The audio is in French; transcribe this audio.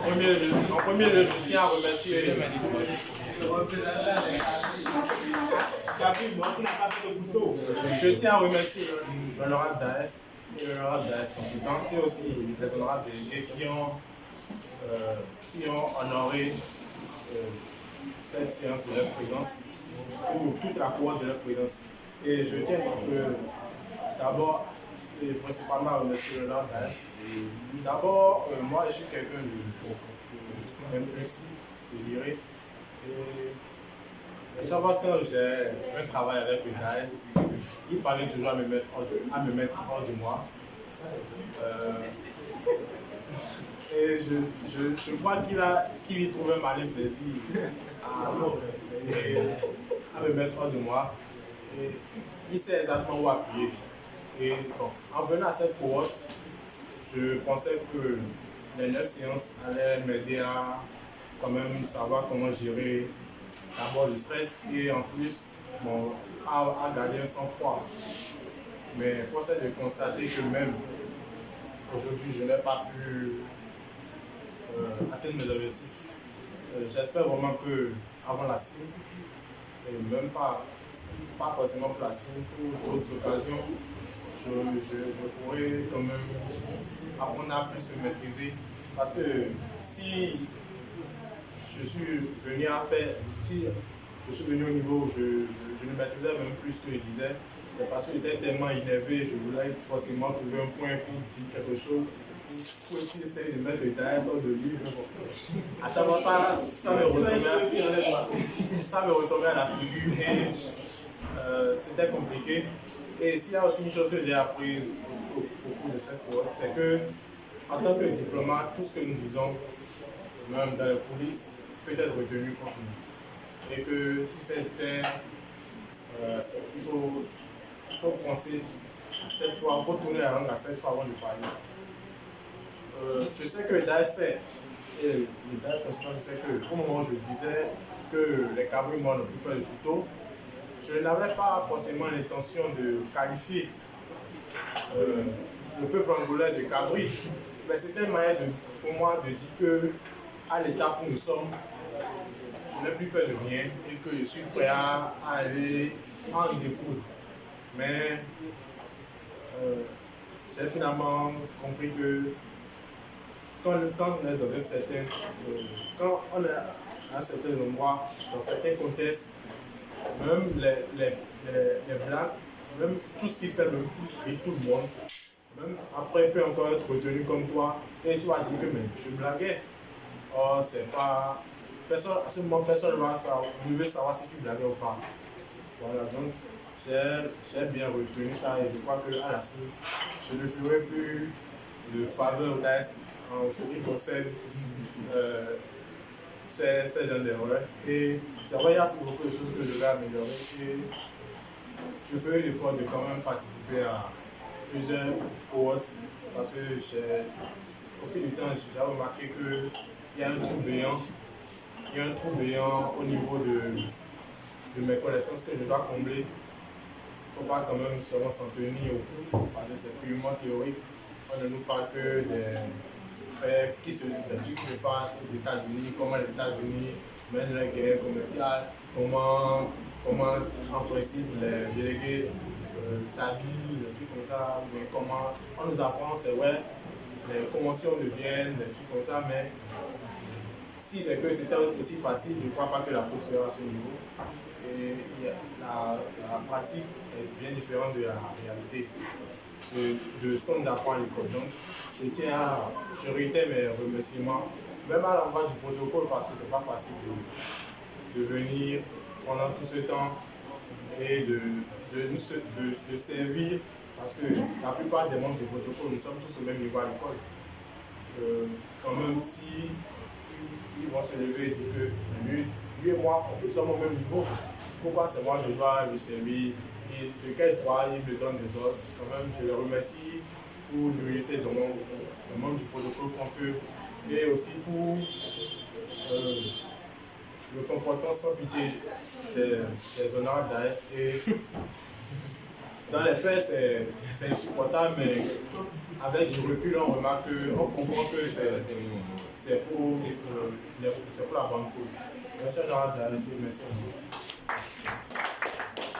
En premier lieu, je tiens à remercier l'honorable Daes et l'honorable Daes consultant et aussi les honorables délégués qui ont honoré cette séance de leur présence ou toute la cohorte de leur présence. Et je tiens d'abord et principalement remercier l'honorable Daes. D'abord, moi je suis quelqu'un d'impulsif, je dirais. Et chaque fois que j'ai un travail avec le Daes, il parvient toujours à me mettre hors de moi. Et je crois qu'il y trouve un malin plaisir à me mettre hors de moi. Et il sait exactement où appuyer. Et bon, en venant à cette cohorte, je pensais que les 9 séances allaient m'aider à quand même savoir comment gérer d'abord le stress et en plus à garder un sang-froid. Mais force est de constater que même aujourd'hui, je n'ai pas pu atteindre mes objectifs. J'espère vraiment que avant la CIM, et même pas forcément pour la CIM, pour d'autres occasions, je pourrais quand même apprendre à plus me maîtriser. Parce que si je suis venu au niveau où je ne maîtrisais même plus ce que je disais, c'est parce que j'étais tellement énervé, je voulais forcément trouver un point pour dire quelque chose, pour aussi essayer de mettre derrière sorte de livre. À chaque fois, ça me retombait à la figure et c'était compliqué. Et s'il y a aussi une chose que j'ai apprise au cours de cette cohorte, c'est que en tant que diplomate, tout ce que nous disons, même dans la police, peut être retenu contre nous. Et que si c'était, il faut penser à 7 fois, il faut tourner la langue à 7 fois avant de parler. Je sais que le DAS sait, et le DAS conséquent, je sais que au moment où je disais que les cabris n'ont plus peur de couteau, je n'avais pas forcément l'intention de qualifier le peuple angolais de cabri, mais c'était une manière pour moi de dire que à l'état où nous sommes, je n'ai plus peur de rien et que je suis prêt à aller en découdre. Mais j'ai finalement compris que quand on est dans un certain quand on est à un certain endroit, dans certains contextes, même les blagues, même tout ce qui fait le plus rire tout le monde, même après il peut encore être retenu comme toi, et tu vas dire que mais je blaguais. Or, c'est pas. Personne, à ce moment, personne ne veut savoir si tu blaguais ou pas. Voilà, donc j'ai bien retenu ça et je crois qu'à la suite, je ne ferai plus de faveur en ce qui concerne ces gens d'erreurs. Et c'est vrai, il y a aussi beaucoup de choses que je vais améliorer et je ferai l'effort de quand même participer à plusieurs cohortes parce que au fil du temps, j'ai remarqué qu'il y a un trou béant. Il y a un trou béant au niveau de mes connaissances que je dois combler. Il ne faut pas quand même seulement s'en tenir au cours parce que c'est purement théorique. On ne nous parle que des faits qui se passent aux États-Unis, comment les États-Unis mènent leur guerre commerciale, comment en principe les délégués s'habillent, des trucs comme ça, mais comment on nous apprend, c'est vrai, les conventions de Vienne, des trucs comme ça, mais si c'est que c'était aussi facile, je ne crois pas que la faute sera à ce niveau. Et la pratique est bien différente de la réalité, de ce qu'on nous apprend à l'école. Donc, je réitère mes remerciements, même à l'endroit du protocole, parce que ce n'est pas facile de venir pendant tout ce temps et de servir, parce que la plupart des membres du protocole, nous sommes tous au même niveau à l'école. Quand même, si ils vont se lever et dire que lui et moi, nous sommes au même niveau. Pourquoi c'est moi je dois lui servir? Et de quel droit il me donne des ordres? Quand même, je le remercie pour l'humilité dont les membres du protocole font peu et aussi pour le comportement sans pitié des honorables d'AS dans les faits, c'est insupportable, mais avec du recul, on remarque on comprend que c'est pour la bonne cause. Merci à merci.